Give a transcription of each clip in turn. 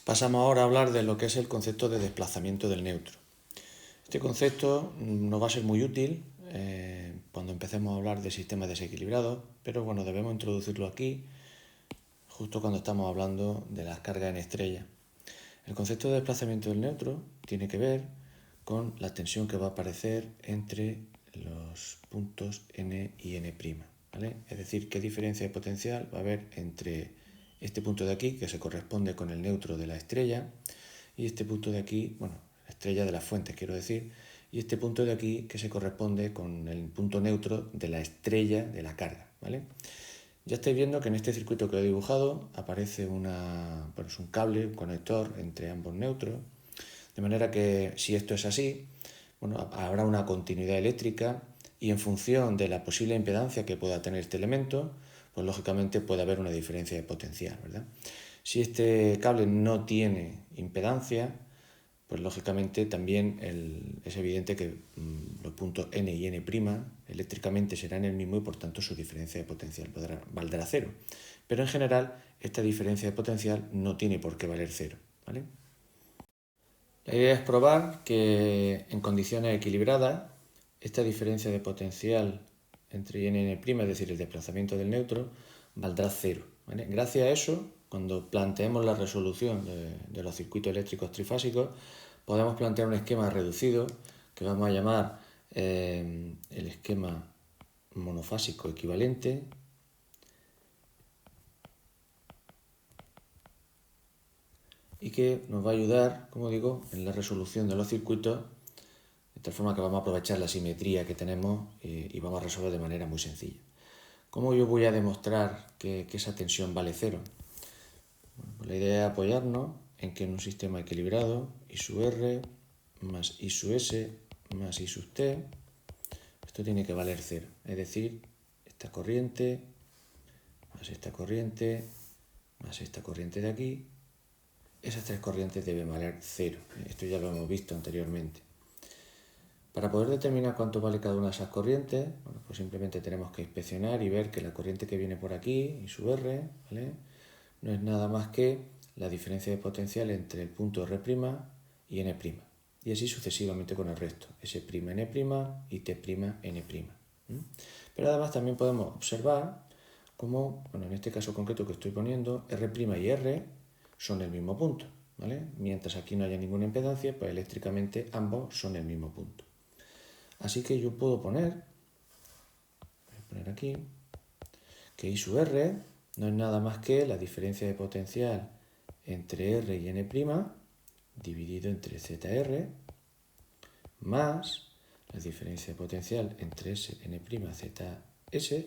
Pasamos ahora a hablar de lo que es el concepto de desplazamiento del neutro. Este concepto nos va a ser muy útil cuando empecemos a hablar de sistemas desequilibrados, pero bueno, debemos introducirlo aquí justo cuando estamos hablando de las cargas en estrella. El concepto de desplazamiento del neutro tiene que ver con la tensión que va a aparecer entre los puntos n y n', ¿vale? Es decir, qué diferencia de potencial va a haber entre este punto de aquí, que se corresponde con el neutro de la estrella, y este punto de aquí, bueno, la estrella de las fuentes, quiero decir, y este punto de aquí que se corresponde con el punto neutro de la estrella de la carga, ¿vale? Ya estáis viendo que en este circuito que he dibujado aparece un cable, un conector entre ambos neutros, de manera que si esto es así, bueno, habrá una continuidad eléctrica y en función de la posible impedancia que pueda tener este elemento, pues lógicamente puede haber una diferencia de potencial, ¿verdad? Si este cable no tiene impedancia, pues lógicamente también es evidente que los puntos n y n' eléctricamente serán el mismo y por tanto su diferencia de potencial valdrá cero. Pero en general esta diferencia de potencial no tiene por qué valer cero, ¿vale? La idea es probar que en condiciones equilibradas esta diferencia de potencial entre y n, es decir, el desplazamiento del neutro, valdrá cero, ¿vale? Gracias a eso, cuando planteemos la resolución de los circuitos eléctricos trifásicos, podemos plantear un esquema reducido que vamos a llamar el esquema monofásico equivalente, y que nos va a ayudar, como digo, en la resolución de los circuitos, de tal forma que vamos a aprovechar la simetría que tenemos y vamos a resolver de manera muy sencilla. ¿Cómo yo voy a demostrar que esa tensión vale cero? Bueno, pues la idea es apoyarnos en que en un sistema equilibrado, I sub R más I sub S más I sub T, esto tiene que valer cero. Es decir, esta corriente más esta corriente más esta corriente de aquí, esas tres corrientes deben valer cero. Esto ya lo hemos visto anteriormente. Para poder determinar cuánto vale cada una de esas corrientes, bueno, pues simplemente tenemos que inspeccionar y ver que la corriente que viene por aquí, I sub R, ¿vale?, no es nada más que la diferencia de potencial entre el punto R' y N'. Y así sucesivamente con el resto, S'N' y T'N'. Pero además también podemos observar cómo, bueno, en este caso concreto que estoy poniendo, R' y R son el mismo punto, ¿vale? Mientras aquí no haya ninguna impedancia, pues eléctricamente ambos son el mismo punto. Así que yo puedo poner, voy a poner aquí, que I sub R no es nada más que la diferencia de potencial entre R y N' dividido entre ZR más la diferencia de potencial entre S'N' ZS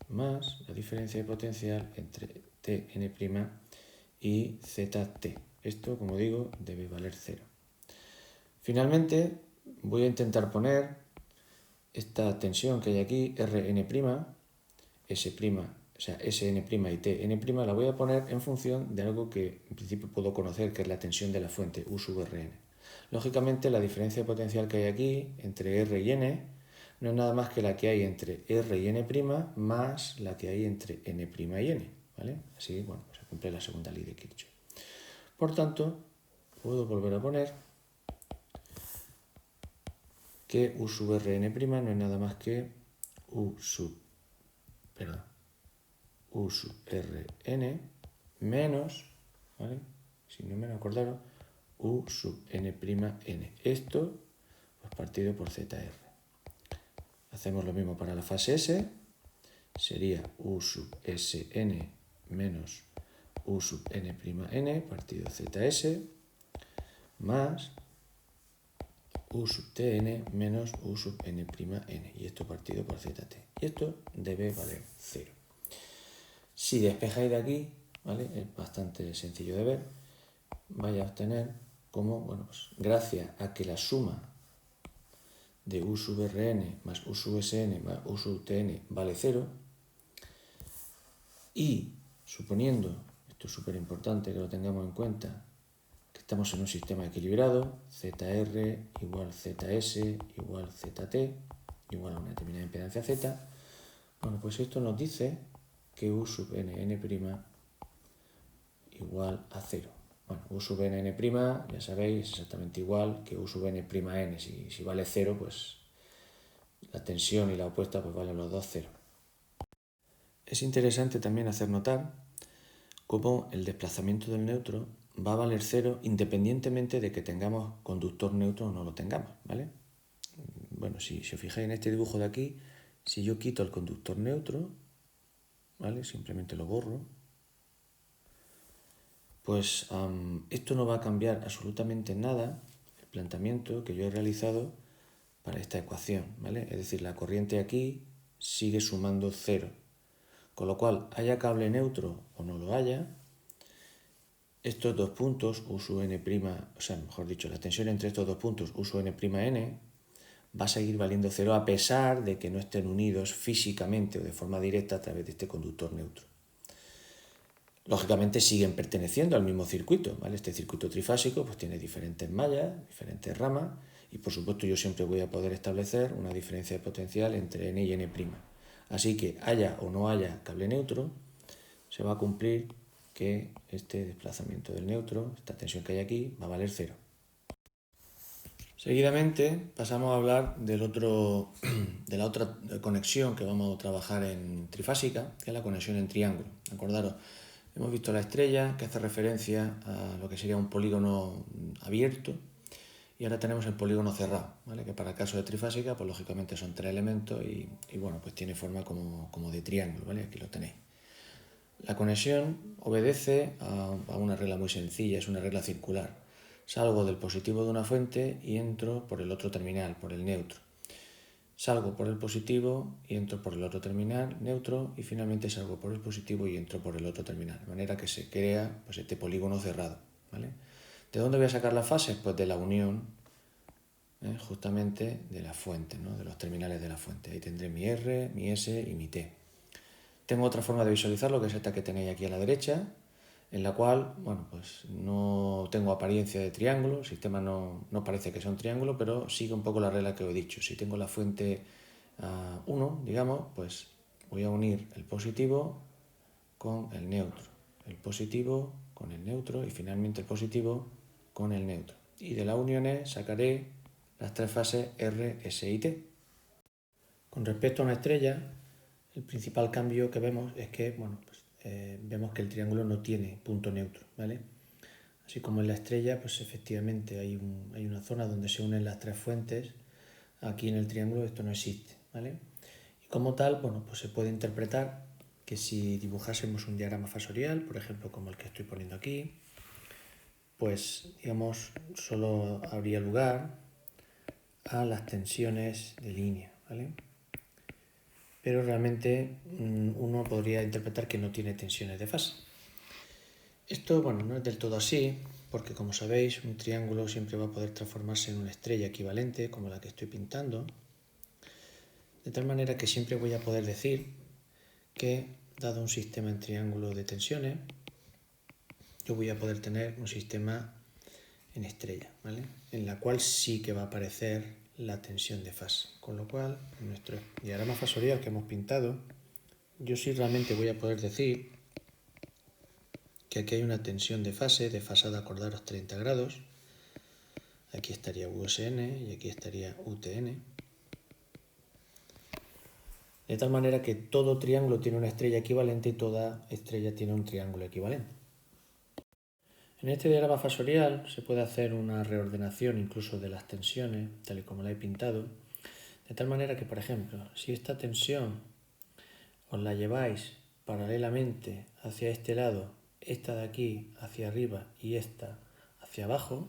más la diferencia de potencial entre T'N' y ZT. Esto, como digo, debe valer cero. Finalmente, voy a intentar poner esta tensión que hay aquí, Rn', S', o sea, Sn' y Tn', la voy a poner en función de algo que en principio puedo conocer, que es la tensión de la fuente, U sub Rn. Lógicamente, la diferencia de potencial que hay aquí entre R y N no es nada más que la que hay entre R y N' más la que hay entre N' y N, ¿vale? Así, bueno, se cumple la segunda ley de Kirchhoff. Por tanto, puedo volver a poner que U sub Rn' no es nada más que U sub Rn menos, ¿vale?, si no me lo acordaron, U sub N'. Esto pues partido por ZR. Hacemos lo mismo para la fase S, sería U sub Sn menos U sub N', partido ZS, más U sub Tn menos U sub N', y esto partido por ZT. Y esto debe valer cero. Si despejáis de aquí, ¿vale?, es bastante sencillo de ver, vais a obtener como, bueno, pues gracias a que la suma de U sub Rn más U sub Sn más U sub Tn vale cero, y suponiendo, esto es súper importante que lo tengamos en cuenta, que estamos en un sistema equilibrado, ZR igual ZS igual ZT igual a una determinada impedancia Z, bueno, pues esto nos dice que U sub N', igual a cero, Bueno, U sub n, ya sabéis, es exactamente igual que U sub n'. Si vale 0, pues la tensión y la opuesta pues valen los dos 0. Es interesante también hacer notar cómo el desplazamiento del neutro va a valer 0 independientemente de que tengamos conductor neutro o no lo tengamos, ¿vale? Bueno, si os fijáis en este dibujo de aquí, si yo quito el conductor neutro, ¿vale? Simplemente lo borro, pues esto no va a cambiar absolutamente nada el planteamiento que yo he realizado para esta ecuación, ¿vale? Es decir, la corriente aquí sigue sumando 0, con lo cual, haya cable neutro o no lo haya, estos dos puntos, U sub n', o sea, mejor dicho, la tensión entre estos dos puntos, U sub n', va a seguir valiendo 0 a pesar de que no estén unidos físicamente o de forma directa a través de este conductor neutro. Lógicamente siguen perteneciendo al mismo circuito, ¿vale? Este circuito trifásico pues tiene diferentes mallas, diferentes ramas, y por supuesto yo siempre voy a poder establecer una diferencia de potencial entre n y n'. Así que haya o no haya cable neutro, se va a cumplir que este desplazamiento del neutro, esta tensión que hay aquí, va a valer 0. Seguidamente pasamos a hablar de la otra conexión que vamos a trabajar en trifásica, que es la conexión en triángulo. Acordaros, hemos visto la estrella, que hace referencia a lo que sería un polígono abierto, y ahora tenemos el polígono cerrado, ¿vale? Que para el caso de trifásica, pues lógicamente son 3 elementos y bueno, pues tiene forma como de triángulo, ¿vale? Aquí lo tenéis. La conexión obedece a una regla muy sencilla, es una regla circular. Salgo del positivo de una fuente y entro por el otro terminal, por el neutro. Salgo por el positivo y entro por el otro terminal, neutro, y finalmente salgo por el positivo y entro por el otro terminal. De manera que se crea pues, este polígono cerrado, ¿vale? ¿De dónde voy a sacar las fases? Pues de la unión, justamente de la fuente, ¿no? De los terminales de la fuente. Ahí tendré mi R, mi S y mi T. Tengo otra forma de visualizarlo, que es esta que tenéis aquí a la derecha, en la cual, bueno, pues no tengo apariencia de triángulo, el sistema no parece que sea un triángulo, pero sigue un poco la regla que os he dicho. Si tengo la fuente 1, digamos, pues voy a unir el positivo con el neutro, el positivo con el neutro y finalmente el positivo con el neutro. Y de las uniones sacaré las 3 fases R, S y T. Con respecto a una estrella, el principal cambio que vemos es que, bueno, pues, vemos que el triángulo no tiene punto neutro, ¿vale? Así como en la estrella, pues efectivamente hay una zona donde se unen las 3 fuentes. Aquí en el triángulo esto no existe, ¿vale? Y como tal, bueno, pues se puede interpretar que si dibujásemos un diagrama fasorial, por ejemplo, como el que estoy poniendo aquí, pues, digamos, solo habría lugar a las tensiones de línea, ¿vale? Pero realmente uno podría interpretar que no tiene tensiones de fase. Esto, bueno, no es del todo así, porque como sabéis, un triángulo siempre va a poder transformarse en una estrella equivalente, como la que estoy pintando, de tal manera que siempre voy a poder decir que, dado un sistema en triángulo de tensiones, yo voy a poder tener un sistema en estrella, ¿vale? En la cual sí que va a aparecer la tensión de fase. Con lo cual, en nuestro diagrama fasorial que hemos pintado, yo sí realmente voy a poder decir que aquí hay una tensión de fase, desfasada, acordaros, 30 grados. Aquí estaría USN y aquí estaría UTN. De tal manera que todo triángulo tiene una estrella equivalente y toda estrella tiene un triángulo equivalente. En este diagrama fasorial se puede hacer una reordenación incluso de las tensiones, tal y como la he pintado, de tal manera que, por ejemplo, si esta tensión os la lleváis paralelamente hacia este lado, esta de aquí hacia arriba y esta hacia abajo,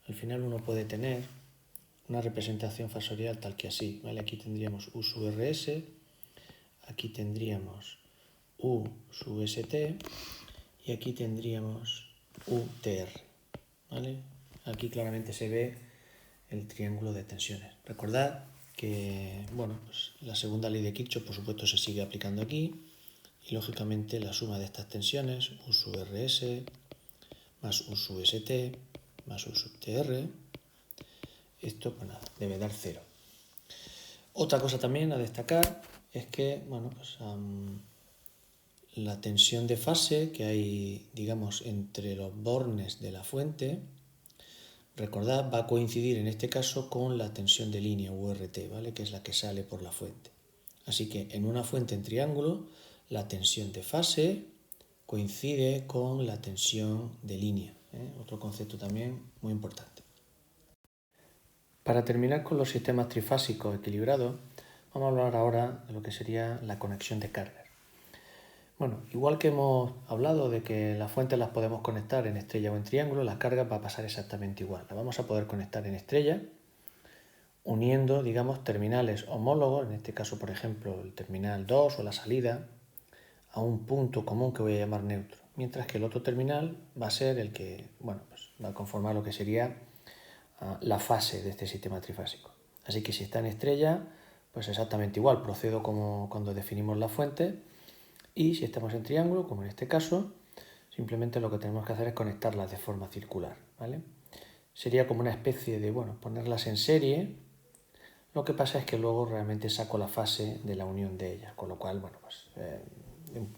al final uno puede tener una representación fasorial tal que así, ¿vale? Aquí tendríamos U sub RS, aquí tendríamos U sub ST y aquí tendríamos UTR, ¿vale? Aquí claramente se ve el triángulo de tensiones. Recordad que, bueno, pues la segunda ley de Kirchhoff, por supuesto, se sigue aplicando aquí y, lógicamente, la suma de estas tensiones, U sub RS más U sub ST más U sub TR, esto, pues nada, debe dar 0. Otra cosa también a destacar es que, bueno, pues, la tensión de fase que hay, digamos, entre los bornes de la fuente, recordad, va a coincidir en este caso con la tensión de línea URT, ¿vale? Que es la que sale por la fuente. Así que en una fuente en triángulo, la tensión de fase coincide con la tensión de línea, ¿eh? Otro concepto también muy importante. Para terminar con los sistemas trifásicos equilibrados, vamos a hablar ahora de lo que sería la conexión de cargas. Bueno, igual que hemos hablado de que las fuentes las podemos conectar en estrella o en triángulo, las cargas va a pasar exactamente igual. Las vamos a poder conectar en estrella uniendo, digamos, terminales homólogos, en este caso, por ejemplo, el terminal 2 o la salida, a un punto común que voy a llamar neutro, mientras que el otro terminal va a ser el que, bueno, pues va a conformar lo que sería la fase de este sistema trifásico. Así que si está en estrella, pues exactamente igual, procedo como cuando definimos la fuente, y si estamos en triángulo, como en este caso, simplemente lo que tenemos que hacer es conectarlas de forma circular, ¿vale? Sería como una especie de, bueno, ponerlas en serie. Lo que pasa es que luego realmente saco la fase de la unión de ellas, con lo cual, bueno, pues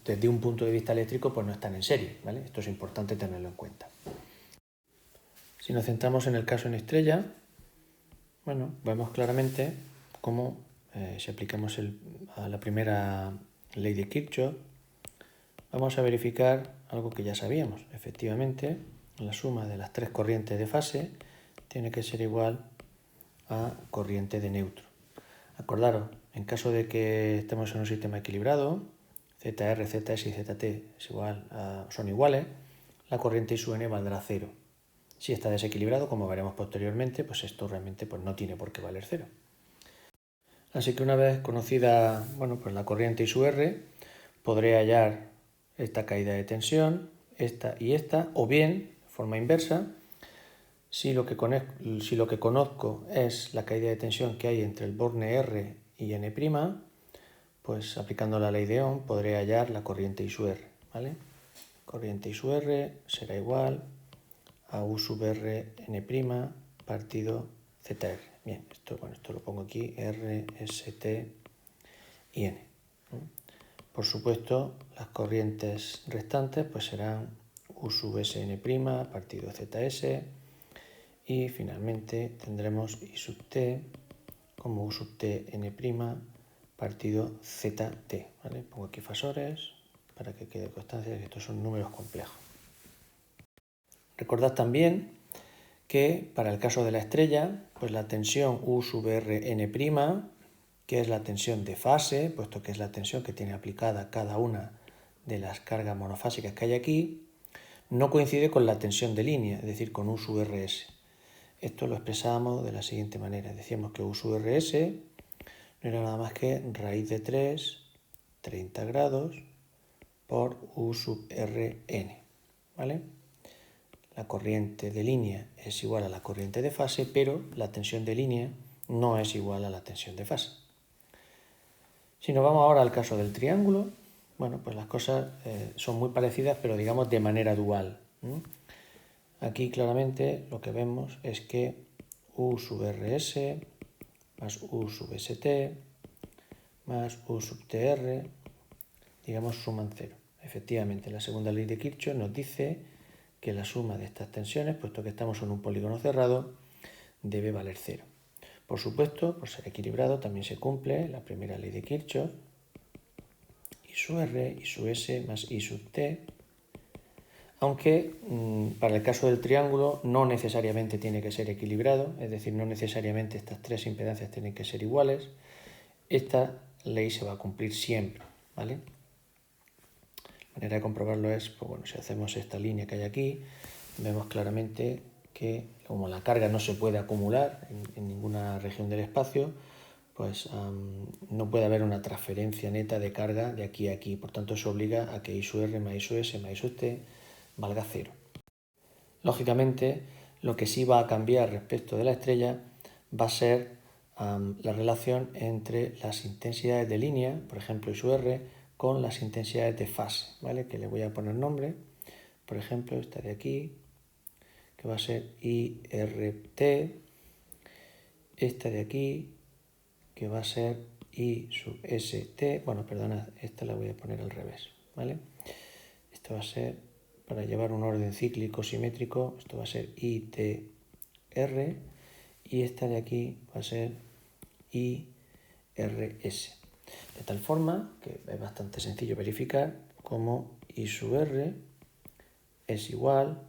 desde un punto de vista eléctrico, pues no están en serie, ¿vale? Esto es importante tenerlo en cuenta. Si nos centramos en el caso en estrella, bueno, vemos claramente cómo si aplicamos a la primera ley de Kirchhoff, vamos a verificar algo que ya sabíamos. Efectivamente, la suma de las tres corrientes de fase tiene que ser igual a corriente de neutro. Acordaros, en caso de que estemos en un sistema equilibrado, ZR, ZS y ZT son iguales, la corriente I sub n valdrá 0. Si está desequilibrado, como veremos posteriormente, pues esto realmente pues no tiene por qué valer 0. Así que una vez conocida, bueno, pues la corriente I sub R, podré hallar esta caída de tensión, esta y esta, o bien, de forma inversa, si lo que conozco es la caída de tensión que hay entre el borne R y N', pues aplicando la ley de Ohm podré hallar la corriente I sub R, ¿vale? Corriente I sub R será igual a U sub R N' partido ZR. Bien, esto lo pongo aquí, R, S, T y N. Por supuesto, las corrientes restantes pues serán U sub Sn' partido ZS y finalmente tendremos I sub T como U sub T N' partido ZT. ¿Vale? Pongo aquí fasores para que quede constancia de que estos son números complejos. Recordad también que para el caso de la estrella, pues la tensión U sub R N', que es la tensión de fase, puesto que es la tensión que tiene aplicada cada una de las cargas monofásicas que hay aquí, no coincide con la tensión de línea, es decir, con U sub RS. Esto lo expresamos de la siguiente manera. Decíamos que U sub RS no era nada más que raíz de 3, 30 grados, por U sub Rn, ¿vale? La corriente de línea es igual a la corriente de fase, pero la tensión de línea no es igual a la tensión de fase. Si nos vamos ahora al caso del triángulo, bueno, pues las cosas son muy parecidas, pero digamos de manera dual. Aquí claramente lo que vemos es que U sub RS más U sub ST más U sub TR, digamos, suman 0. Efectivamente, la segunda ley de Kirchhoff nos dice que la suma de estas tensiones, puesto que estamos en un polígono cerrado, debe valer 0. Por supuesto, por ser equilibrado, también se cumple la primera ley de Kirchhoff, I sub R, I sub S más I sub T, aunque para el caso del triángulo no necesariamente tiene que ser equilibrado, es decir, no necesariamente estas tres impedancias tienen que ser iguales. Esta ley se va a cumplir siempre, ¿vale? La manera de comprobarlo es, pues bueno, si hacemos esta línea que hay aquí, vemos claramente que como la carga no se puede acumular en ninguna región del espacio, pues no puede haber una transferencia neta de carga de aquí a aquí. Por tanto, eso obliga a que I sub R más I sub S más I sub T valga 0. Lógicamente, lo que sí va a cambiar respecto de la estrella va a ser la relación entre las intensidades de línea, por ejemplo I sub R, con las intensidades de fase, ¿vale? Que le voy a poner nombre. Por ejemplo, esta de aquí, que va a ser IRT. Esta de aquí, que va a ser I sub ST. Bueno, perdona, esta la voy a poner al revés, ¿vale? Esto va a ser, para llevar un orden cíclico simétrico, esto va a ser ITR y esta de aquí va a ser IRS. De tal forma que es bastante sencillo verificar cómo I sub R es igual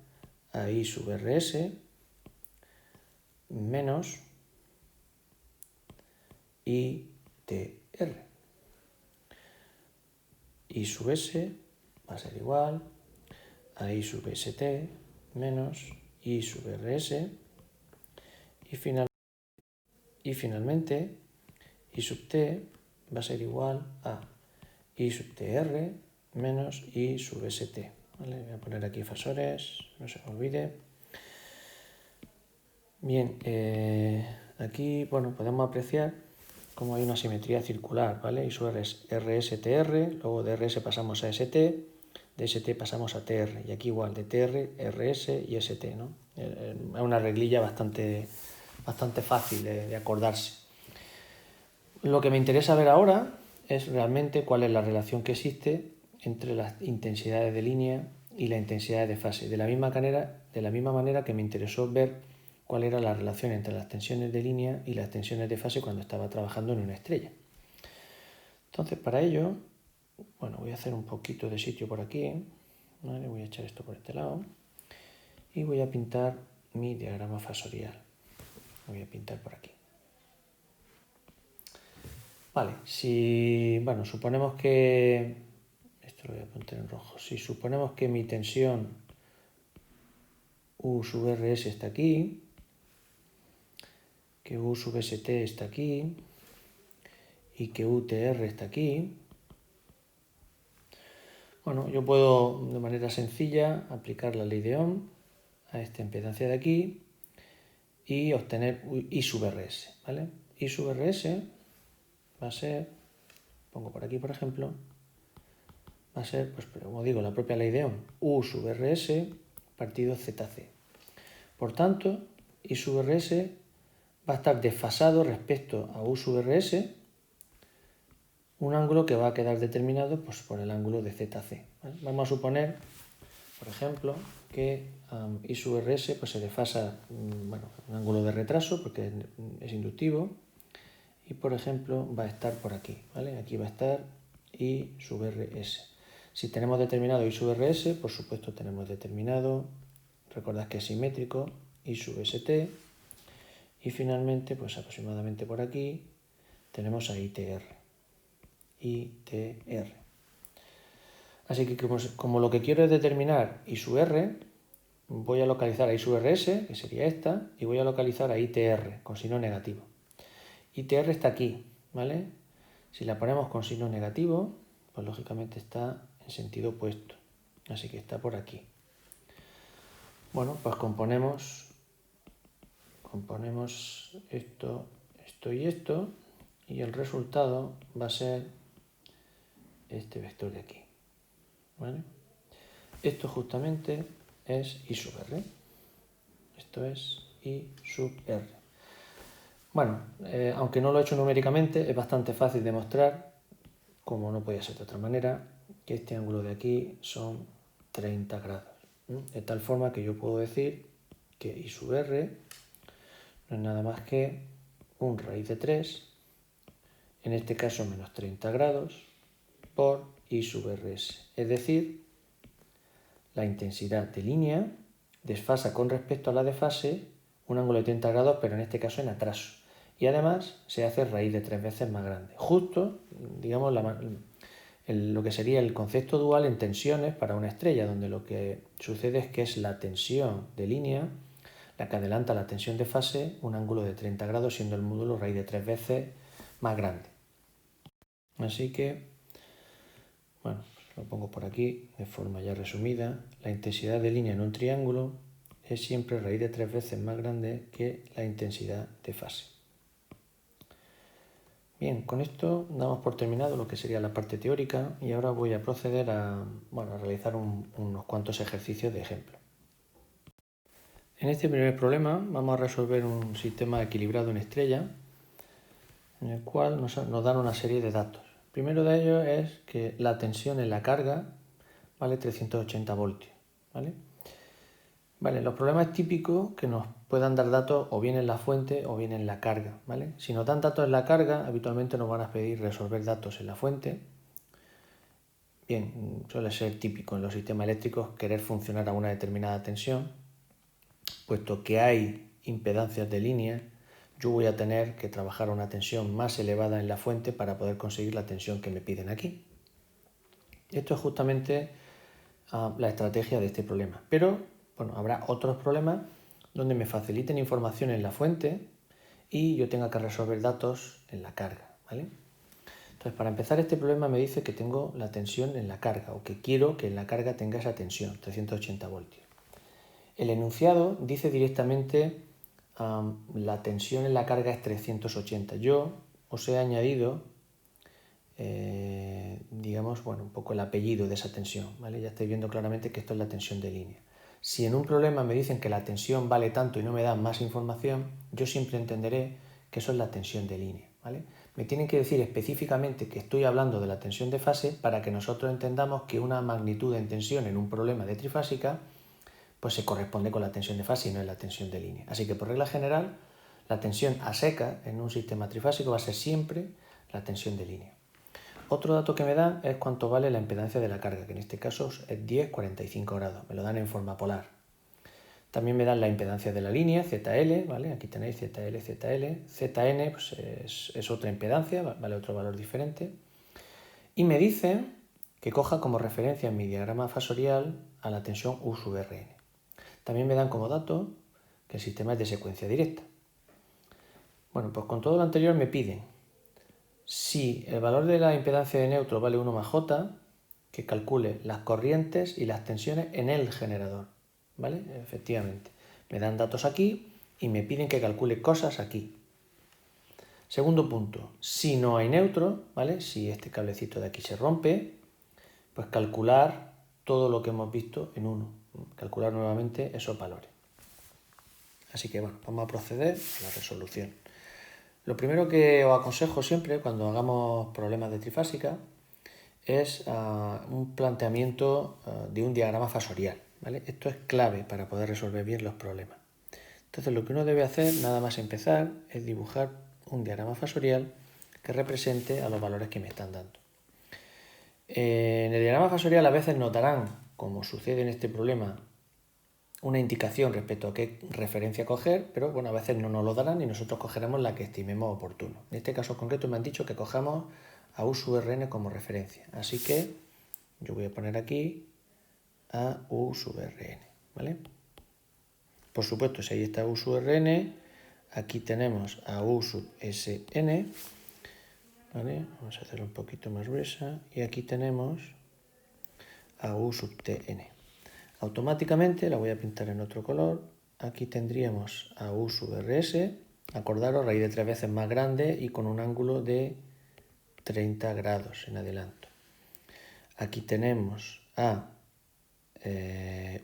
a I sub RS menos ITR. I sub S va a ser igual a I sub ST menos I sub RS y finalmente I sub T va a ser igual a I sub TR menos I sub ST. ¿Vale? Voy a poner aquí fasores, no se me olvide. Bien, aquí bueno, podemos apreciar cómo hay una simetría circular, ¿vale? I sub R es RSTR, luego de RS pasamos a ST, de ST pasamos a TR, y aquí igual, de TR, RS y ST, ¿no? Es una reglilla bastante fácil de acordarse. Lo que me interesa ver ahora es realmente cuál es la relación que existe entre las intensidades de línea y las intensidades de fase. De la misma manera que me interesó ver cuál era la relación entre las tensiones de línea y las tensiones de fase cuando estaba trabajando en una estrella. Entonces, para ello, bueno, voy a hacer un poquito de sitio por aquí, ¿vale? Voy a echar esto por este lado y voy a pintar mi diagrama fasorial. Lo voy a pintar por aquí. Vale, bueno, suponemos que, esto lo voy a poner en rojo, si suponemos que mi tensión U sub RS está aquí, que U sub ST está aquí y que UTR está aquí, bueno, yo puedo de manera sencilla aplicar la ley de Ohm a esta impedancia de aquí y obtener I sub RS, ¿vale? I sub RS va a ser, pongo por aquí por ejemplo, va a ser, pues como digo, la propia ley de Ohm, U sub RS partido ZC. Por tanto, I sub RS va a estar desfasado respecto a U sub RS, un ángulo que va a quedar determinado pues, por el ángulo de ZC. ¿Vale? Vamos a suponer, por ejemplo, que I sub RS pues, se desfasa bueno, un ángulo de retraso porque es inductivo y, por ejemplo, va a estar por aquí. ¿Vale? Aquí va a estar I sub RS. Si tenemos determinado I sub RS, por supuesto tenemos determinado, recordad que es simétrico, I sub ST, y finalmente, pues aproximadamente por aquí, tenemos a ITR. Así que como lo que quiero es determinar I sub R, voy a localizar a I sub RS, que sería esta, y voy a localizar a ITR con signo negativo. ITR está aquí, ¿vale? Si la ponemos con signo negativo, pues lógicamente está en sentido opuesto. Así que está por aquí. Bueno, pues componemos esto, esto y esto, y el resultado va a ser este vector de aquí. ¿Vale? Esto justamente es I sub R. Esto es I sub R. Bueno, aunque no lo he hecho numéricamente, es bastante fácil demostrar, como no podía ser de otra manera, que este ángulo de aquí son 30 grados. De tal forma que yo puedo decir que I sub R no es nada más que un raíz de 3, en este caso menos 30 grados, por I sub RS. Es decir, la intensidad de línea desfasa con respecto a la de fase un ángulo de 30 grados, pero en este caso en atraso. Y además se hace raíz de 3 veces más grande. Justo, digamos, lo que sería el concepto dual en tensiones para una estrella, donde lo que sucede es que es la tensión de línea la que adelanta la tensión de fase un ángulo de 30 grados, siendo el módulo raíz de 3 veces más grande. Así que, bueno, lo pongo por aquí de forma ya resumida. La intensidad de línea en un triángulo es siempre raíz de 3 veces más grande que la intensidad de fase. Bien, con esto damos por terminado lo que sería la parte teórica y ahora voy a proceder a realizar unos cuantos ejercicios de ejemplo. En este primer problema vamos a resolver un sistema equilibrado en estrella en el cual nos dan una serie de datos. El primero de ellos es que la tensión en la carga vale 380 voltios, ¿vale? Vale, los problemas típicos que nos puedan dar datos o bien en la fuente o bien en la carga, ¿vale? Si nos dan datos en la carga, habitualmente nos van a pedir resolver datos en la fuente. Bien, suele ser típico en los sistemas eléctricos querer funcionar a una determinada tensión, puesto que hay impedancias de línea, yo voy a tener que trabajar a una tensión más elevada en la fuente para poder conseguir la tensión que me piden aquí. Esto es justamente la estrategia de este problema. Pero bueno, habrá otros problemas donde me faciliten información en la fuente y yo tenga que resolver datos en la carga, ¿vale? Entonces, para empezar, este problema me dice que tengo la tensión en la carga o que quiero que en la carga tenga esa tensión, 380 voltios. El enunciado dice directamente la tensión en la carga es 380. Yo os he añadido, digamos, bueno, un poco el apellido de esa tensión, ¿vale? Ya estáis viendo claramente que esto es la tensión de línea. Si en un problema me dicen que la tensión vale tanto y no me dan más información, yo siempre entenderé que eso es la tensión de línea, ¿vale? Me tienen que decir específicamente que estoy hablando de la tensión de fase para que nosotros entendamos que una magnitud en tensión en un problema de trifásica pues se corresponde con la tensión de fase y no es la tensión de línea. Así que por regla general, la tensión a seca en un sistema trifásico va a ser siempre la tensión de línea. Otro dato que me dan es cuánto vale la impedancia de la carga, que en este caso es 10,45 grados, me lo dan en forma polar. También me dan la impedancia de la línea, ZL, ¿vale? Aquí tenéis ZL, ZL. ZN pues es otra impedancia, vale otro valor diferente. Y me dicen que coja como referencia en mi diagrama fasorial a la tensión U sub Rn. También me dan como dato que el sistema es de secuencia directa. Bueno, pues con todo lo anterior me piden, si el valor de la impedancia de neutro vale 1 más J, que calcule las corrientes y las tensiones en el generador, ¿vale? Efectivamente, me dan datos aquí y me piden que calcule cosas aquí. Segundo punto, si no hay neutro, ¿vale? Si este cablecito de aquí se rompe, pues calcular todo lo que hemos visto en 1, calcular nuevamente esos valores. Así que bueno, vamos a proceder a la resolución. Lo primero que os aconsejo siempre cuando hagamos problemas de trifásica es un planteamiento de un diagrama fasorial, ¿vale? Esto es clave para poder resolver bien los problemas. Entonces lo que uno debe hacer, nada más empezar, es dibujar un diagrama fasorial que represente a los valores que me están dando. En el diagrama fasorial a veces notarán, como sucede en este problema, una indicación respecto a qué referencia coger, pero bueno, a veces no nos lo darán y nosotros cogeremos la que estimemos oportuno. En este caso concreto me han dicho que cojamos a U sub Rn como referencia, así que yo voy a poner aquí a U sub Rn, ¿vale? Por supuesto, si ahí está U sub Rn, aquí tenemos a U sub Sn, ¿vale? Vamos a hacerlo un poquito más gruesa, y aquí tenemos a U sub Tn. Automáticamente la voy a pintar en otro color. Aquí tendríamos a U sub Rs, acordaros, raíz de 3 veces más grande y con un ángulo de 30 grados en adelanto. Aquí tenemos a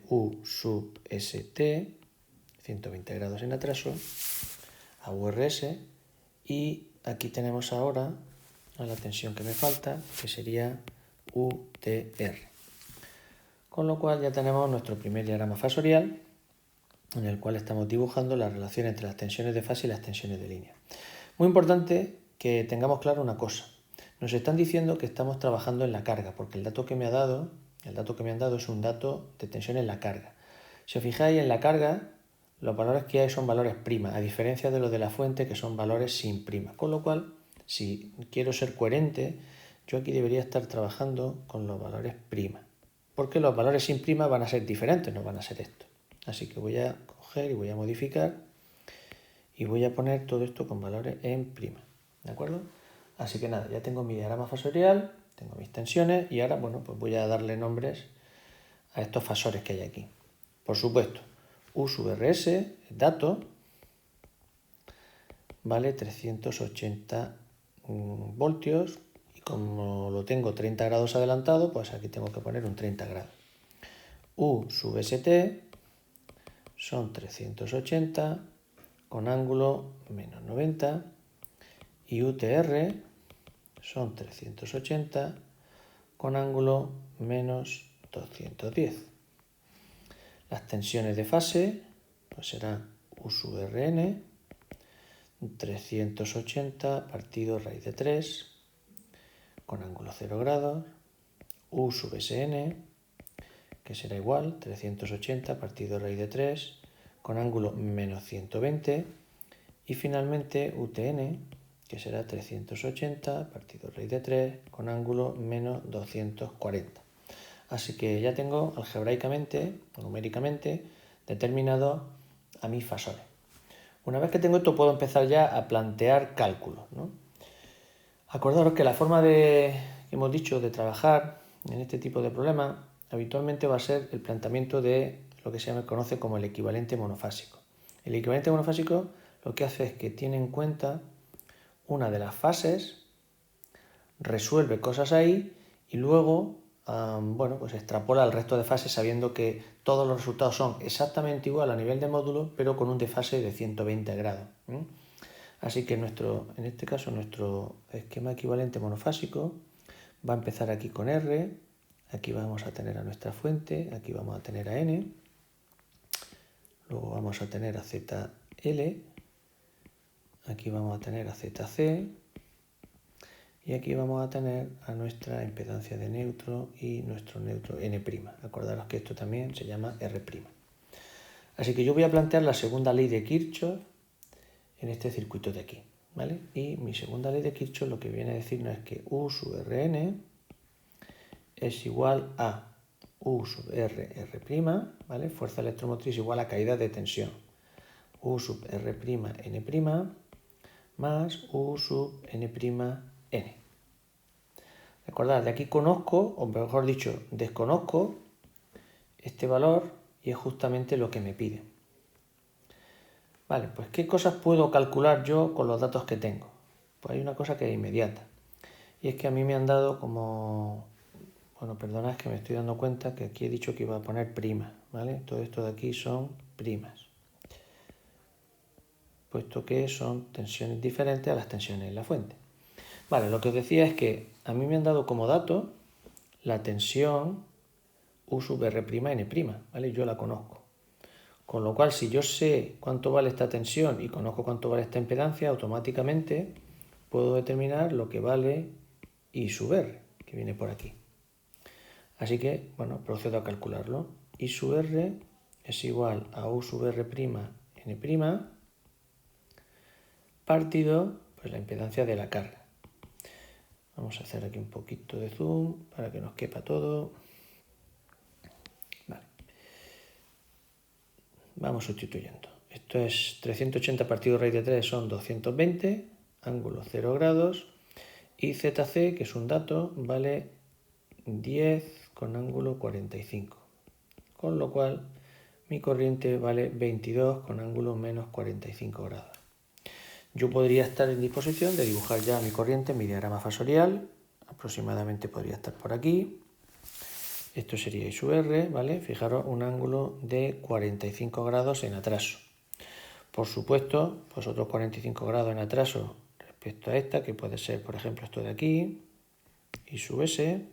U sub St, 120 grados en atraso, a URS, y aquí tenemos ahora a la tensión que me falta, que sería UTR. Con lo cual ya tenemos nuestro primer diagrama fasorial en el cual estamos dibujando la relación entre las tensiones de fase y las tensiones de línea. Muy importante que tengamos claro una cosa. Nos están diciendo que estamos trabajando en la carga, porque el dato que me han dado es un dato de tensión en la carga. Si os fijáis en la carga, los valores que hay son valores prima, a diferencia de los de la fuente que son valores sin prima. Con lo cual, si quiero ser coherente, yo aquí debería estar trabajando con los valores prima, porque los valores sin prima van a ser diferentes, no van a ser estos. Así que voy a coger y voy a modificar y voy a poner todo esto con valores en prima, ¿de acuerdo? Así que nada, ya tengo mi diagrama fasorial, tengo mis tensiones y ahora, bueno, pues voy a darle nombres a estos fasores que hay aquí. Por supuesto, U sub Rs, el dato, vale 380 voltios y como lo tengo 30 grados adelantado, pues aquí tengo que poner un 30 grados. U sub St son 380 con ángulo menos 90 y UTR son 380 con ángulo menos 210. Las tensiones de fase pues serán U sub Rn 380 partido raíz de 3 con ángulo 0 grados, U sub Sn, que será igual, 380 partido raíz de 3 con ángulo menos 120, y finalmente Utn, que será 380 partido raíz de 3 con ángulo menos 240. Así que ya tengo algebraicamente o numéricamente determinado a mis fasores. Una vez que tengo esto puedo empezar ya a plantear cálculos, ¿no? Acordaros que la forma que hemos dicho de trabajar en este tipo de problemas habitualmente va a ser el planteamiento de lo que se conoce como el equivalente monofásico. El equivalente monofásico lo que hace es que tiene en cuenta una de las fases, resuelve cosas ahí y luego pues extrapola el resto de fases sabiendo que todos los resultados son exactamente igual a nivel de módulo, pero con un desfase de 120 grados. Así que en este caso nuestro esquema equivalente monofásico va a empezar aquí con R, aquí vamos a tener a nuestra fuente, aquí vamos a tener a N, luego vamos a tener a ZL, aquí vamos a tener a ZC, y aquí vamos a tener a nuestra impedancia de neutro y nuestro neutro N'. Acordaros que esto también se llama R'. Así que yo voy a plantear la segunda ley de Kirchhoff en este circuito de aquí, ¿vale? Y mi segunda ley de Kirchhoff lo que viene a decirnos es que U sub Rn es igual a U sub R', ¿vale? Fuerza electromotriz igual a caída de tensión. U sub R', N' más U sub N', Recordad, de aquí conozco, o mejor dicho, desconozco este valor y es justamente lo que me pide. Vale, pues ¿qué cosas puedo calcular yo con los datos que tengo? Pues hay una cosa que es inmediata. Y es que a mí me han dado como... Bueno, perdonad, es que me estoy dando cuenta que aquí he dicho que iba a poner primas, ¿vale? Todo esto de aquí son primas. Puesto que son tensiones diferentes a las tensiones en la fuente. Vale, lo que os decía es que a mí me han dado como dato la tensión U sub R', ¿vale? Yo la conozco. Con lo cual, si yo sé cuánto vale esta tensión y conozco cuánto vale esta impedancia, automáticamente puedo determinar lo que vale I sub R, que viene por aquí. Así que, bueno, procedo a calcularlo. I sub R es igual a U sub R', N', partido pues la impedancia de la carga. Vamos a hacer aquí un poquito de zoom para que nos quepa todo. Vale. Vamos sustituyendo. Esto es 380 partido raíz de 3 son 220, ángulo 0 grados. Y ZC, que es un dato, vale 10 con ángulo 45. Con lo cual mi corriente vale 22 con ángulo menos 45 grados. Yo podría estar en disposición de dibujar ya mi corriente en mi diagrama fasorial. Aproximadamente podría estar por aquí. Esto sería I sub R, ¿vale? Fijaros, un ángulo de 45 grados en atraso. Por supuesto, pues otros 45 grados en atraso respecto a esta, que puede ser, por ejemplo, esto de aquí, I sub S,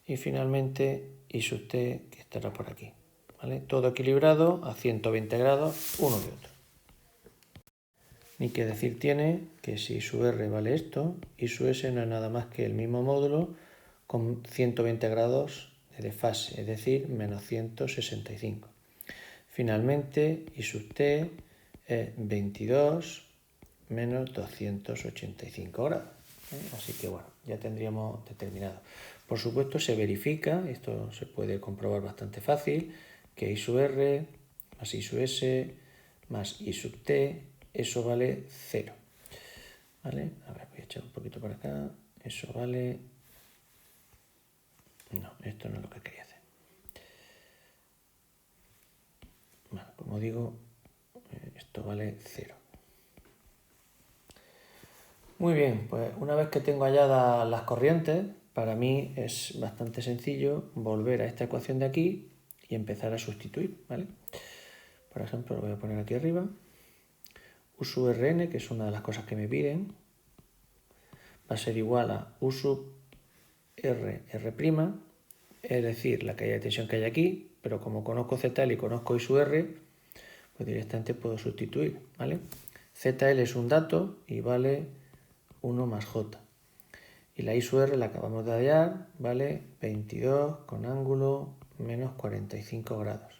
y finalmente I sub T, que estará por aquí, ¿vale? Todo equilibrado a 120 grados uno de otro. Ni que decir tiene que si I sub R vale esto, I sub S no es nada más que el mismo módulo con 120 grados de desfase, es decir, menos 165. Finalmente, I sub T es 22 menos 285 grados. Así que bueno, ya tendríamos determinado. Por supuesto se verifica, esto se puede comprobar bastante fácil, que I sub R más I sub S más I sub T, eso vale 0. ¿Vale? A ver, voy a echar un poquito para acá. Eso vale... No, esto no es lo que quería hacer. Bueno, como digo, esto vale 0. Muy bien, pues una vez que tengo halladas las corrientes, para mí es bastante sencillo volver a esta ecuación de aquí y empezar a sustituir, ¿vale? Por ejemplo, lo voy a poner aquí arriba. U sub Rn, que es una de las cosas que me piden, va a ser igual a U sub R', es decir, la caída de tensión que hay aquí, pero como conozco ZL y conozco I sub R, pues directamente puedo sustituir, ¿vale? ZL es un dato y vale 1 más J. Y la I sub R la acabamos de hallar, vale 22 con ángulo menos 45 grados.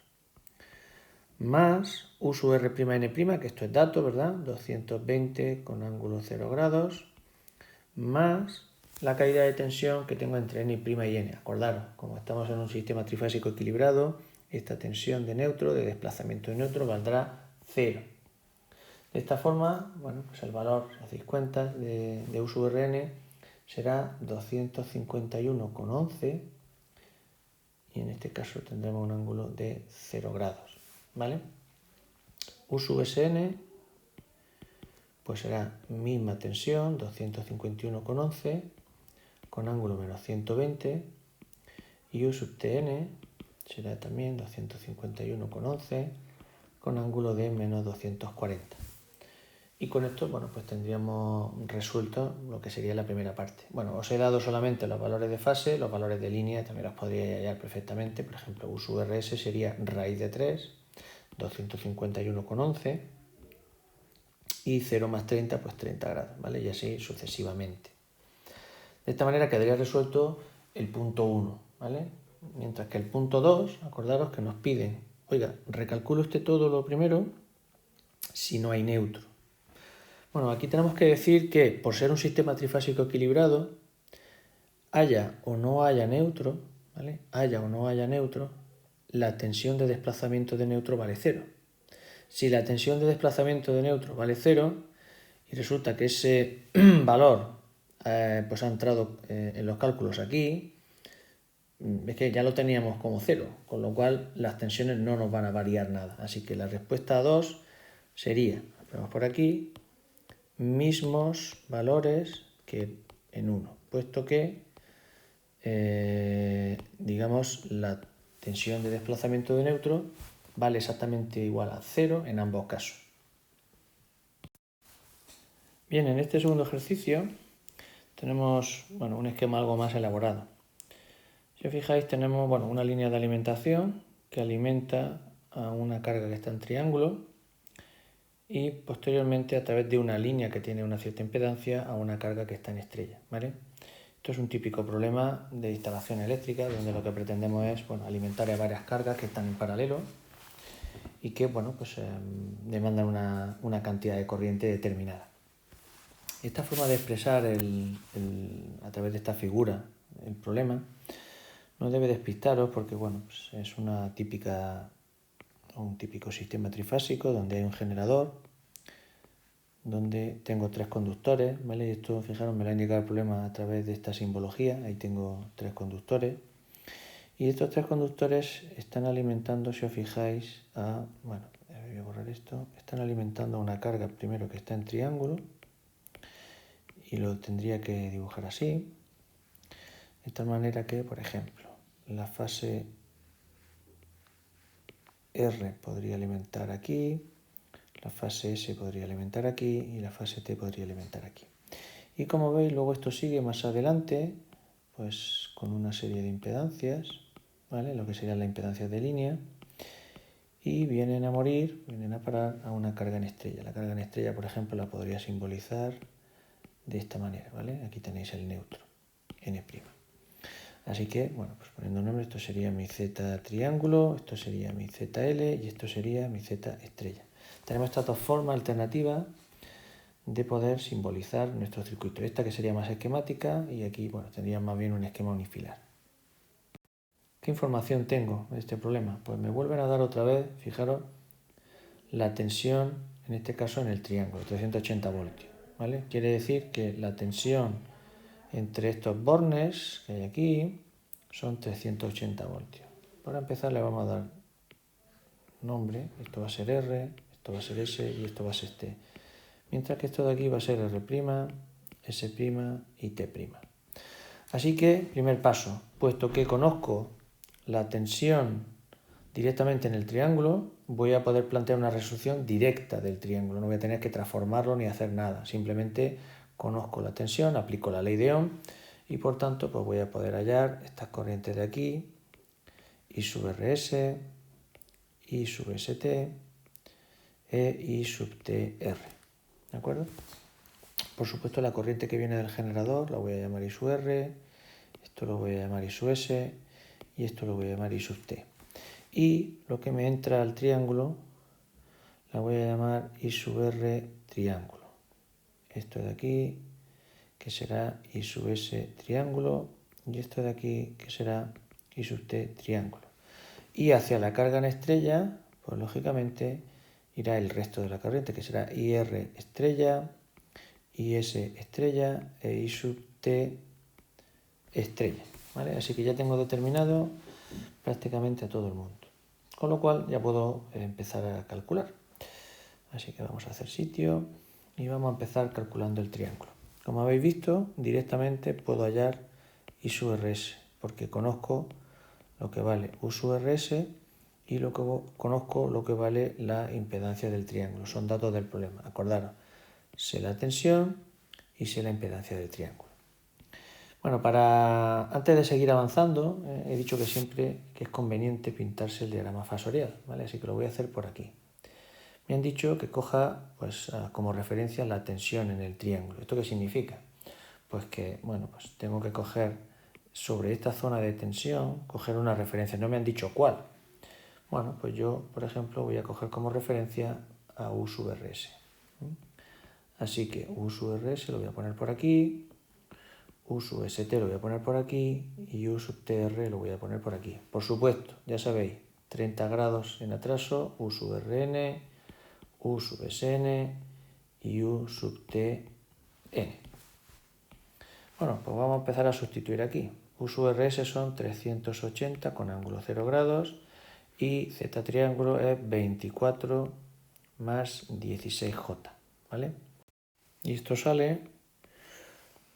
Más U sub R' N', que esto es dato, ¿verdad? 220 con ángulo 0 grados, más la caída de tensión que tengo entre N' y N. Acordaros, como estamos en un sistema trifásico equilibrado, esta tensión de neutro, de desplazamiento de neutro, valdrá 0. De esta forma, bueno, pues el valor, si hacéis cuentas, de U sub Rn será 251,11 y en este caso tendremos un ángulo de 0 grados, ¿vale? U sub Sn pues será misma tensión, 251,11 con ángulo menos 120 y U sub Tn será también 251,11 con ángulo de menos 240. Y con esto, bueno, pues tendríamos resuelto lo que sería la primera parte. Bueno, os he dado solamente los valores de fase, los valores de línea también los podríais hallar perfectamente. Por ejemplo, U sub Rs sería raíz de 3, 251,11 y 0 más 30, pues 30 grados, ¿vale? Y así sucesivamente. De esta manera quedaría resuelto el punto 1, ¿vale? Mientras que el punto 2, acordaros que nos piden, oiga, recalcule usted todo lo primero si no hay neutro. Bueno, aquí tenemos que decir que por ser un sistema trifásico equilibrado, haya o no haya neutro, ¿vale? Haya o no haya neutro, la tensión de desplazamiento de neutro vale 0. Si la tensión de desplazamiento de neutro vale 0 y resulta que ese valor pues ha entrado en los cálculos aquí, es que ya lo teníamos como 0, con lo cual las tensiones no nos van a variar nada. Así que la respuesta a 2 sería, vemos por aquí, mismos valores que en 1, puesto que, digamos, la tensión de desplazamiento de neutro vale exactamente igual a 0 en ambos casos. Bien, en este segundo ejercicio tenemos, bueno, un esquema algo más elaborado. Si os fijáis, tenemos, bueno, una línea de alimentación que alimenta a una carga que está en triángulo y posteriormente a través de una línea que tiene una cierta impedancia a una carga que está en estrella, ¿vale? Esto es un típico problema de instalación eléctrica donde lo que pretendemos es, bueno, alimentar a varias cargas que están en paralelo y que, bueno, pues demandan una cantidad de corriente determinada. Esta forma de expresar a través de esta figura el problema no debe despistaros porque, bueno, pues es un típico sistema trifásico donde hay un generador, donde tengo 3 conductores, ¿vale? Y esto, fijaros, me lo ha indicado el problema a través de esta simbología. Ahí tengo 3 conductores. Y estos 3 conductores están alimentando, si os fijáis, bueno, voy a borrar esto. Están alimentando a una carga primero que está en triángulo. Y lo tendría que dibujar así. De tal manera que, por ejemplo, la fase R podría alimentar aquí, la fase S podría alimentar aquí y la fase T podría alimentar aquí. Y como veis, luego esto sigue más adelante, pues con una serie de impedancias, ¿vale? Lo que sería la impedancia de línea, y vienen a morir, vienen a parar a una carga en estrella. La carga en estrella, por ejemplo, la podría simbolizar de esta manera, ¿vale? Aquí tenéis el neutro, N'. Así que, bueno, pues poniendo nombre, esto sería mi Z triángulo, esto sería mi ZL y esto sería mi Z estrella. Tenemos estas dos formas alternativas de poder simbolizar nuestro circuito. Esta que sería más esquemática y aquí, bueno, tendría más bien un esquema unifilar. ¿Qué información tengo de este problema? Pues me vuelven a dar otra vez, fijaros, la tensión, en este caso en el triángulo, 380 voltios, ¿vale? Quiere decir que la tensión entre estos bornes que hay aquí son 380 voltios. Para empezar le vamos a dar nombre, esto va a ser R, esto va a ser S y esto va a ser T. Mientras que esto de aquí va a ser R', S' y T'. Así que, primer paso, puesto que conozco la tensión directamente en el triángulo, voy a poder plantear una resolución directa del triángulo. No voy a tener que transformarlo ni hacer nada. Simplemente conozco la tensión, aplico la ley de Ohm y por tanto pues voy a poder hallar estas corrientes de aquí I sub rs, I sub st, I sub tr. ¿De acuerdo? Por supuesto, la corriente que viene del generador la voy a llamar I sub r, esto lo voy a llamar I sub s y esto lo voy a llamar I sub t. Y lo que me entra al triángulo la voy a llamar I sub r triángulo. Esto de aquí, que será I sub s triángulo, y esto de aquí, que será I sub t triángulo. Y hacia la carga en estrella, pues lógicamente irá el resto de la corriente, que será IR estrella, IS estrella e I sub t estrella. ¿Vale? Así que ya tengo determinado prácticamente a todo el mundo. Con lo cual ya puedo empezar a calcular. Así que vamos a hacer sitio y vamos a empezar calculando el triángulo. Como habéis visto, directamente puedo hallar I sub rs, porque conozco lo que vale U sub rs y conozco lo que vale la impedancia del triángulo. Son datos del problema. Acordaros, sé la tensión y sé la impedancia del triángulo. Bueno, antes de seguir avanzando, he dicho que siempre que es conveniente pintarse el diagrama fasorial, ¿vale? Así que lo voy a hacer por aquí. Me han dicho que coja pues, como referencia la tensión en el triángulo. ¿Esto qué significa? Pues que pues tengo que coger sobre esta zona de tensión, coger una referencia. No me han dicho cuál. Bueno, pues yo, por ejemplo, voy a coger como referencia a U sub rs. Así que U sub rs lo voy a poner por aquí, U sub st lo voy a poner por aquí y U sub tr lo voy a poner por aquí. Por supuesto, ya sabéis, 30 grados en atraso, U sub rn, U sub sn y U sub tn. Bueno, pues vamos a empezar a sustituir aquí. U sub rs son 380 con ángulo 0 grados y z triángulo es 24 más 16j, ¿vale? Y esto sale,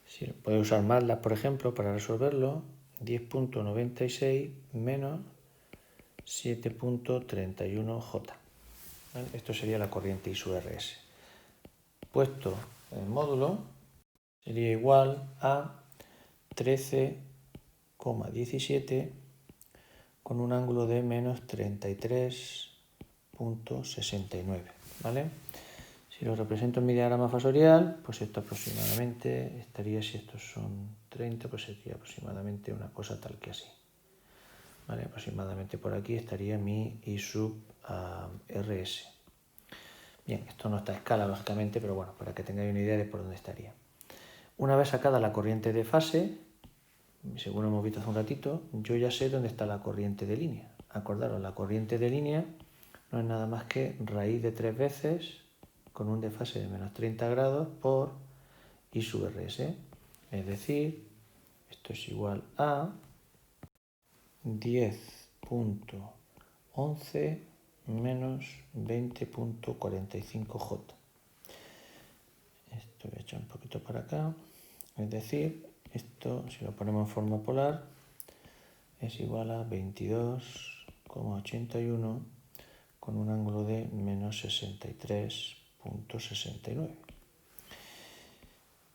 si puedo usar MATLAB por ejemplo para resolverlo, 10.96 menos 7.31j. ¿Vale? Esto sería la corriente I sub rs. Puesto en módulo sería igual a 13,17 con un ángulo de menos 33.69, ¿vale? Si lo represento en mi diagrama fasorial, pues esto aproximadamente estaría, si estos son 30, pues sería aproximadamente una cosa tal que así. ¿Vale? Aproximadamente por aquí estaría mi I sub rs. Bien, esto no está a escala, lógicamente, pero bueno, para que tengáis una idea de por dónde estaría. Una vez sacada la corriente de fase, según hemos visto hace un ratito, yo ya sé dónde está la corriente de línea. Acordaros, la corriente de línea no es nada más que raíz de 3 veces con un desfase de menos 30 grados por I sub rs. Es decir, esto es igual a 10.11 menos 20.45j. Esto voy a echar un poquito para acá. Es decir, esto, si lo ponemos en forma polar, es igual a 22,81 con un ángulo de menos 63.69.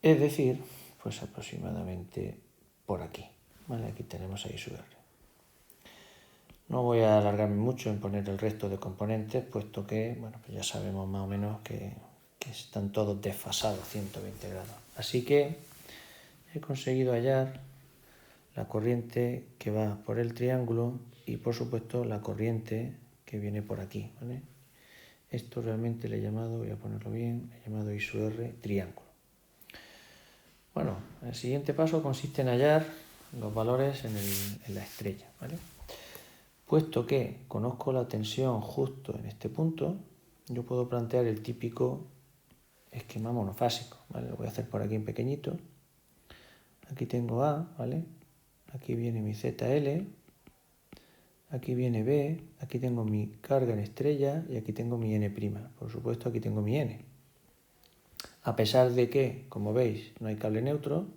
Es decir, pues aproximadamente por aquí. ¿Vale? Aquí tenemos a I sub r. No voy a alargarme mucho en poner el resto de componentes, puesto que bueno, pues ya sabemos más o menos que están todos desfasados 120 grados. Así que he conseguido hallar la corriente que va por el triángulo y por supuesto la corriente que viene por aquí, ¿vale? Esto realmente le he llamado, voy a ponerlo bien, le he llamado I sub r triángulo. Bueno, el siguiente paso consiste en hallar los valores en la estrella, ¿vale? Puesto que conozco la tensión justo en este punto, yo puedo plantear el típico esquema monofásico, ¿vale? Lo voy a hacer por aquí en pequeñito. Aquí tengo A, ¿vale? Aquí viene mi ZL, aquí viene B, aquí tengo mi carga en estrella y aquí tengo mi N'. Por supuesto, aquí tengo mi N. A pesar de que, como veis, no hay cable neutro,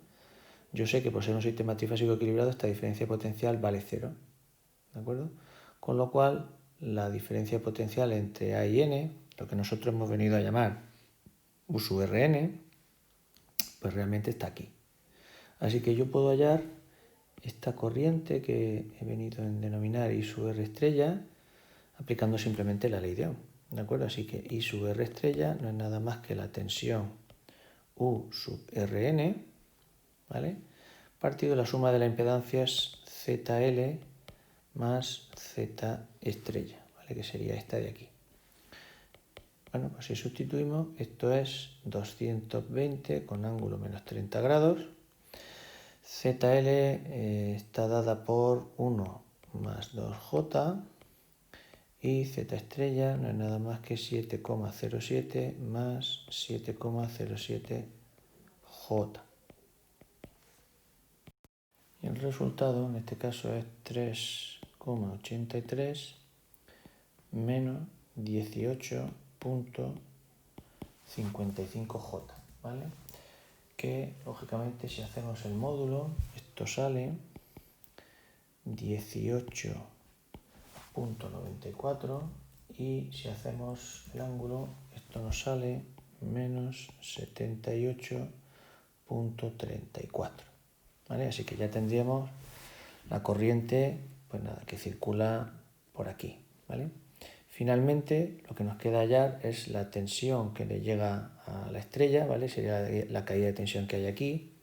yo sé que por ser un sistema trifásico equilibrado esta diferencia potencial vale 0. ¿De acuerdo? Con lo cual, la diferencia potencial entre A y N, lo que nosotros hemos venido a llamar U sub Rn, pues realmente está aquí. Así que yo puedo hallar esta corriente que he venido a denominar I sub R estrella, aplicando simplemente la ley de Ohm, ¿de acuerdo? Así que I sub R estrella no es nada más que la tensión U sub Rn, ¿vale? Partido de la suma de las impedancias ZL más Z estrella, ¿vale? Que sería esta de aquí. Bueno, pues si sustituimos, esto es 220 con ángulo menos 30 grados. ZL está dada por 1 más 2J y Z estrella no es nada más que 7,07 más 7,07J. Y el resultado en este caso es 3,83 menos 18,55J, ¿vale? Que lógicamente si hacemos el módulo, esto sale 18,94 y si hacemos el ángulo, esto nos sale menos 78,34. ¿Vale? Así que ya tendríamos la corriente, pues nada, que circula por aquí, ¿vale? Finalmente, lo que nos queda hallar es la tensión que le llega a la estrella, ¿vale? Sería la caída de tensión que hay aquí,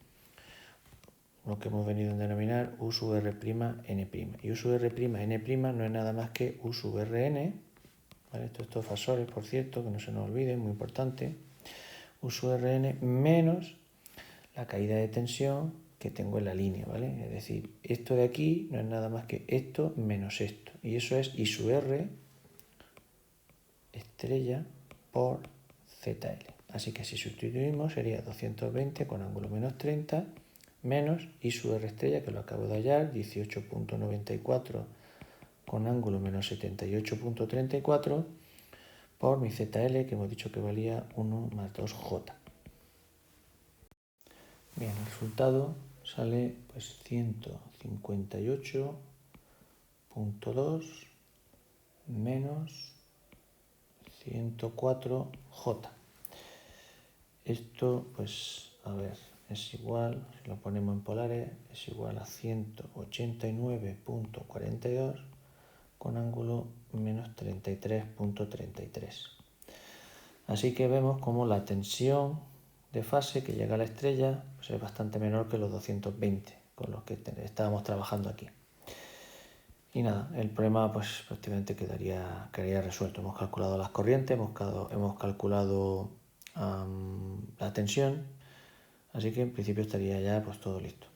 lo que hemos venido a denominar U sub R'N'. Y U sub R'N' no es nada más que U sub Rn, ¿vale? Estos fasores, por cierto, que no se nos olviden, muy importante. U sub Rn menos la caída de tensión que tengo en la línea, ¿vale? Es decir, esto de aquí no es nada más que esto menos esto. Y eso es I sub R estrella por ZL. Así que si sustituimos sería 220 con ángulo menos 30 menos I sub R estrella, que lo acabo de hallar, 18,94 con ángulo menos 78,34 por mi ZL, que hemos dicho que valía 1 más 2J. Bien, el resultado sale pues 158,2 menos 104J. Esto, pues, a ver, es igual, si lo ponemos en polares, es igual a 189,42 con ángulo menos 33,33. Así que vemos como la tensión de fase que llega a la estrella pues es bastante menor que los 220 con los que estábamos trabajando aquí. Y nada, el problema pues prácticamente quedaría resuelto. Hemos calculado las corrientes, hemos calculado la tensión, así que en principio estaría ya pues todo listo.